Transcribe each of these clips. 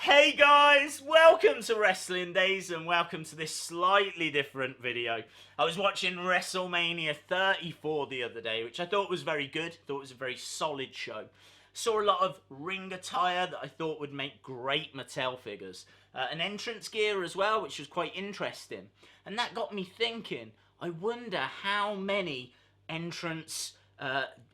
Hey guys, welcome to Wrestling Days and welcome to this slightly different video. I was watching WrestleMania 34 the other day, which I thought was very good. Thought it was a very solid show. Saw a lot of ring attire that I thought would make great Mattel figures. An entrance gear as well, which was quite interesting. And that got me thinking, I wonder how many entrance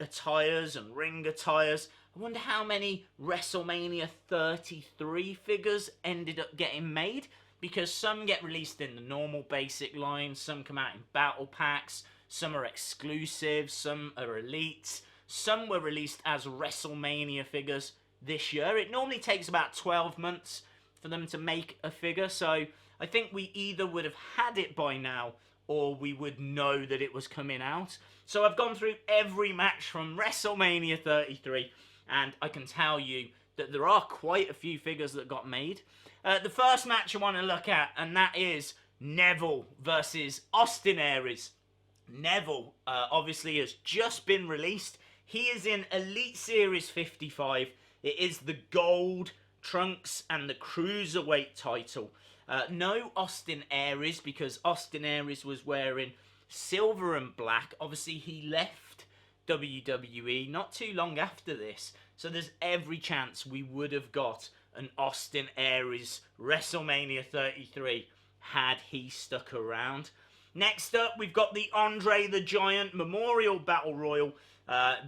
attires and ring attires. I wonder how many WrestleMania 33 figures ended up getting made, because some get released in the normal basic line, some come out in battle packs, some are exclusive, some are elites, some were released as WrestleMania figures this year. It normally takes about 12 months for them to make a figure, so I think we either would have had it by now or we would know that it was coming out. So I've gone through every match from WrestleMania 33, and I can tell you that there are quite a few figures that got made. The first match I want to look at, and that is Neville versus Austin Aries. Neville obviously has just been released. He is in Elite Series 55. It is the gold trunks and the Cruiserweight title. No Austin Aries, because Austin Aries was wearing silver and black. Obviously he left WWE not too long after this, so there's every chance we would have got an Austin Aries WrestleMania 33 had he stuck around. Next up, we've got the Andre the Giant Memorial Battle Royal.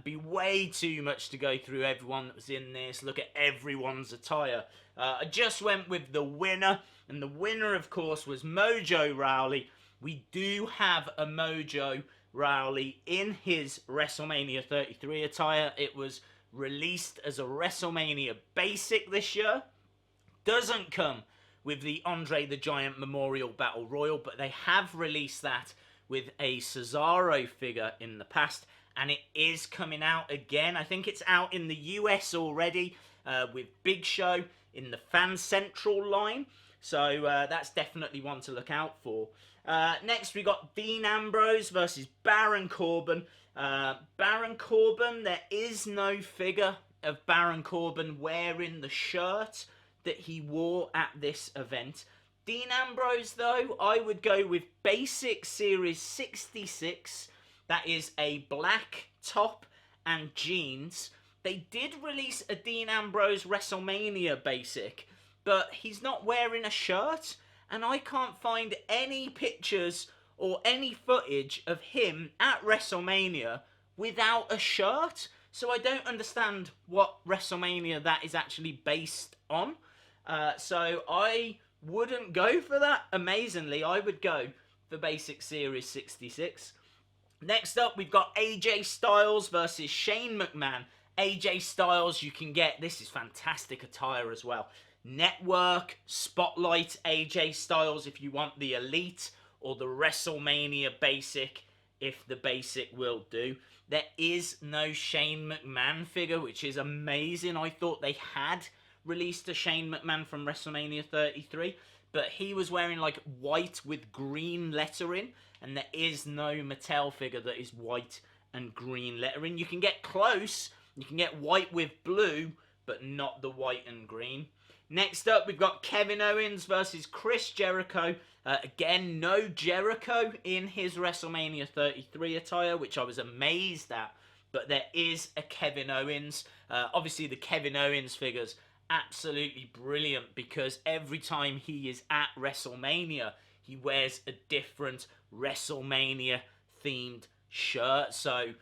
Be way too much to go through everyone that was in this. Look at everyone's attire. I just went with the winner, and the winner, of course, was Mojo Rawley. We do have a Mojo Rawley in his WrestleMania 33 attire. It was released as a WrestleMania Basic this year. Doesn't come with the Andre the Giant Memorial Battle Royal, but they have released that with a Cesaro figure in the past, and it is coming out again. I think it's out in the US already with Big Show in the Fan Central line, so that's definitely one to look out for. Next, we got Dean Ambrose versus Baron Corbin. Baron Corbin, there is no figure of Baron Corbin wearing the shirt that he wore at this event. Dean Ambrose, though, I would go with Basic Series 66. That is a black top and jeans. They did release a Dean Ambrose WrestleMania Basic, but he's not wearing a shirt, and I can't find any pictures or any footage of him at WrestleMania without a shirt. So I don't understand what WrestleMania that is actually based on. So I wouldn't go for that. Amazingly, I would go for Basic Series 66. Next up, we've got AJ Styles versus Shane McMahon. AJ Styles, you can get, this is fantastic attire as well. Network, Spotlight AJ Styles if you want the Elite, or the WrestleMania Basic if the Basic will do. There is no Shane McMahon figure, which is amazing. I thought they had released a Shane McMahon from WrestleMania 33, but he was wearing like white with green lettering, and there is no Mattel figure that is white and green lettering. You can get close, you can get white with blue, but not the white and green. Next up, we've got Kevin Owens versus Chris Jericho. Again, no Jericho in his WrestleMania 33 attire, which I was amazed at, but there is a Kevin Owens. Obviously, the Kevin Owens figure's absolutely brilliant, because every time he is at WrestleMania, he wears a different WrestleMania-themed shirt. So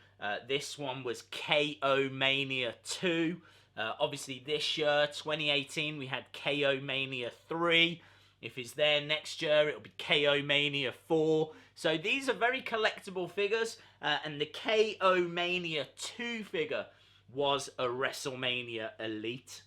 this one was KO Mania 2. Obviously this year, 2018, we had KO Mania 3. If he's there next year, it'll be KO Mania 4. So these are very collectible figures, and the KO Mania 2 figure was a WrestleMania Elite.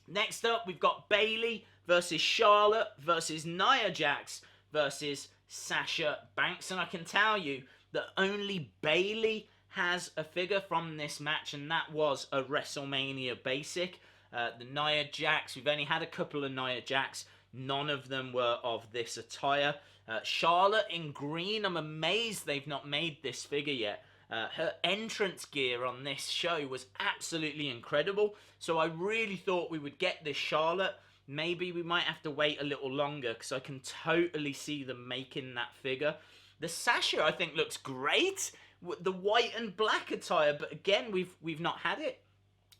Next up, we've got Bayley versus Charlotte versus Nia Jax versus Sasha Banks. And I can tell you that only Bayley has a figure from this match, and that was a WrestleMania Basic. The Nia Jax, we've only had a couple of Nia Jax. None of them were of this attire. Charlotte in green, I'm amazed they've not made this figure yet. Her entrance gear on this show was absolutely incredible. So I really thought we would get this Charlotte. maybe we might have to wait a little longer, because I can totally see them making that figure. The Sasha, I think, looks great. The white and black attire, but again, we've not had it.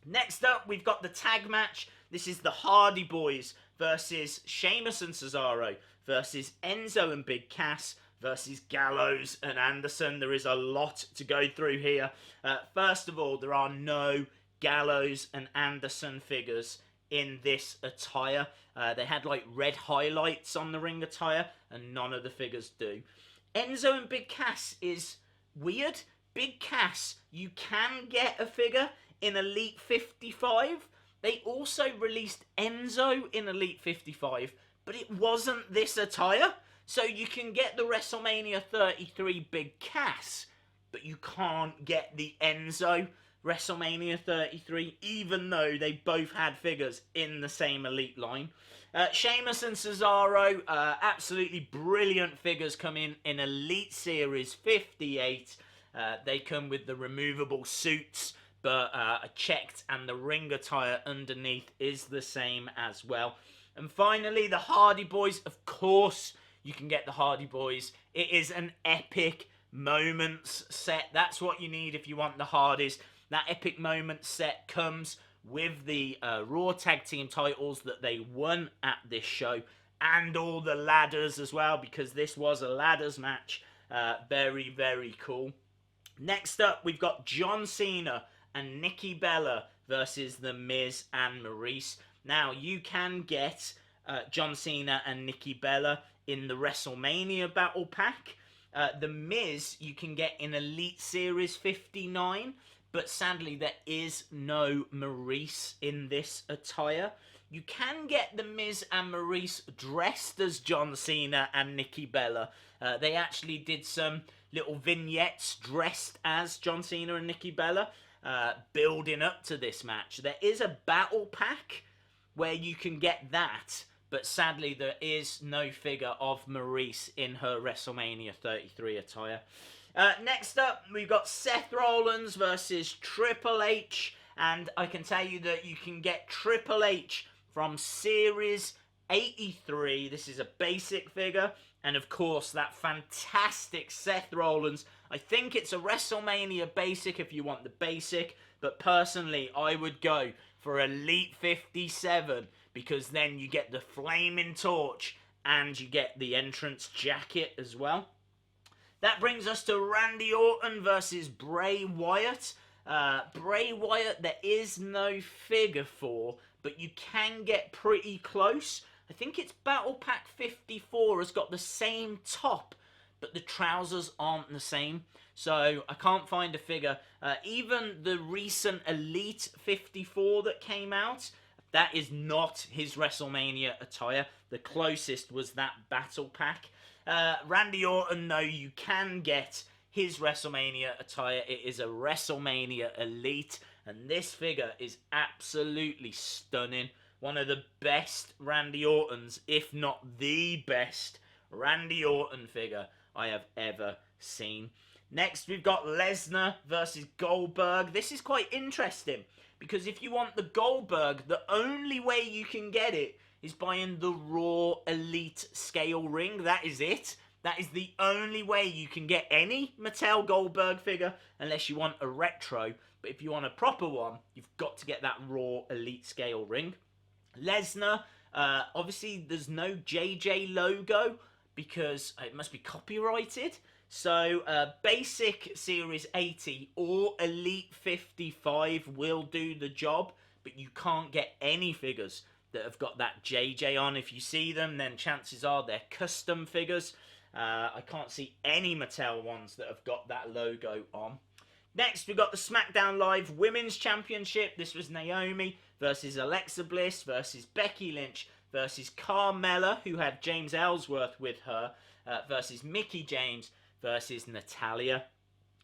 Next up, we've got the tag match. This is the Hardy Boys versus Sheamus and Cesaro versus Enzo and Big Cass versus Gallows and Anderson. There is a lot to go through here. First of all, there are no Gallows and Anderson figures in this attire. They had like red highlights on the ring attire, and none of the figures do. Enzo and Big Cass is weird. Big Cass, you can get a figure in Elite 55. They also released Enzo in Elite 55, but it wasn't this attire. So you can get the WrestleMania 33 Big Cass, but you can't get the Enzo WrestleMania 33, even though they both had figures in the same Elite line. Sheamus and Cesaro, absolutely brilliant figures come in Elite Series 58. They come with the removable suits, but are checked, and the ring attire underneath is the same as well. And finally, the Hardy Boys. Of course, you can get the Hardy Boys. It is an epic moments set. That's what you need if you want the Hardys. That epic moments set comes with the Raw Tag Team titles that they won at this show, and all the ladders as well, because this was a ladders match. Very, very cool. Next up, we've got John Cena and Nikki Bella versus The Miz and Maurice. Now, you can get John Cena and Nikki Bella in the WrestleMania Battle Pack. The Miz you can get in Elite Series 59, but sadly there is no Maurice in this attire. You can get The Miz and Maurice dressed as John Cena and Nikki Bella. They actually did some little vignettes dressed as John Cena and Nikki Bella, building up to this match. There is a battle pack where you can get that, but sadly there is no figure of Maurice in her WrestleMania 33 attire. Next up, we've got Seth Rollins versus Triple H, and I can tell you that you can get Triple H from Series 83. This is a basic figure, and of course that fantastic Seth Rollins. I think it's a WrestleMania basic if you want the basic, but personally I would go for Elite 57, because then you get the flaming torch and you get the entrance jacket as well. That brings us to Randy Orton versus Bray Wyatt. Bray Wyatt there is no figure for, but you can get pretty close. I think it's Battle Pack 54 has got the same top, but the trousers aren't the same. So I can't find a figure. Even the recent Elite 54 that came out, that is not his WrestleMania attire. The closest was that Battle Pack. Randy Orton, though, you can get his WrestleMania attire. It is a WrestleMania Elite, and this figure is absolutely stunning. One of the best Randy Ortons, if not the best Randy Orton figure I have ever seen. Next, we've got Lesnar versus Goldberg. This is quite interesting, because if you want the Goldberg, the only way you can get it is buying the Raw Elite scale ring. That is it. That is the only way you can get any Mattel Goldberg figure, unless you want a retro. But if you want a proper one, you've got to get that Raw Elite scale ring. Lesnar, obviously there's no JJ logo, because it must be copyrighted. So basic Series 80 or Elite 55 will do the job, but you can't get any figures that have got that JJ on. If you see them, then chances are they're custom figures. I can't see any Mattel ones that have got that logo on. Next, we've got the SmackDown Live Women's Championship. This was Naomi versus Alexa Bliss versus Becky Lynch versus Carmella, who had James Ellsworth with her, versus Mickie James versus Natalya.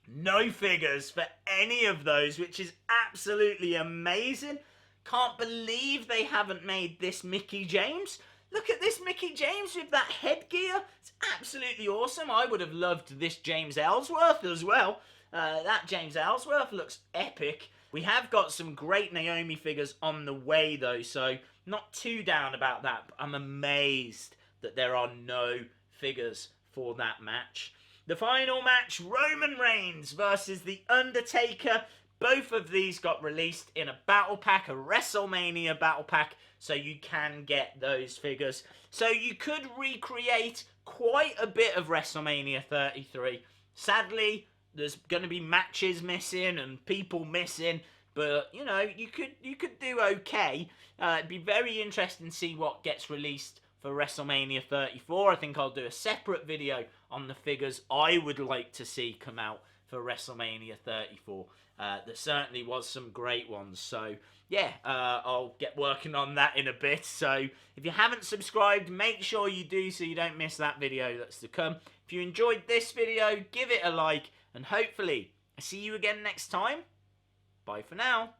No figures for any of those, which is absolutely amazing. Can't believe they haven't made this Mickie James. Look at this Mickie James with that headgear. It's absolutely awesome. I would have loved this James Ellsworth as well. That James Ellsworth looks epic. We have got some great Naomi figures on the way though, so not too down about that, but I'm amazed that there are no figures for that match. The final match, Roman Reigns versus The Undertaker. Both of these got released in a battle pack, a WrestleMania battle pack, so you can get those figures. So you could recreate quite a bit of WrestleMania 33. Sadly, there's going to be matches missing and people missing, but you know, you could do okay. It'd be very interesting to see what gets released for WrestleMania 34. I think I'll do a separate video on the figures I would like to see come out for WrestleMania 34. There certainly was some great ones, so yeah, I'll get working on that in a bit. So if you haven't subscribed, make sure you do so you don't miss that video that's to come. If you enjoyed this video, give it a like, and hopefully I'll see you again next time. Bye for now.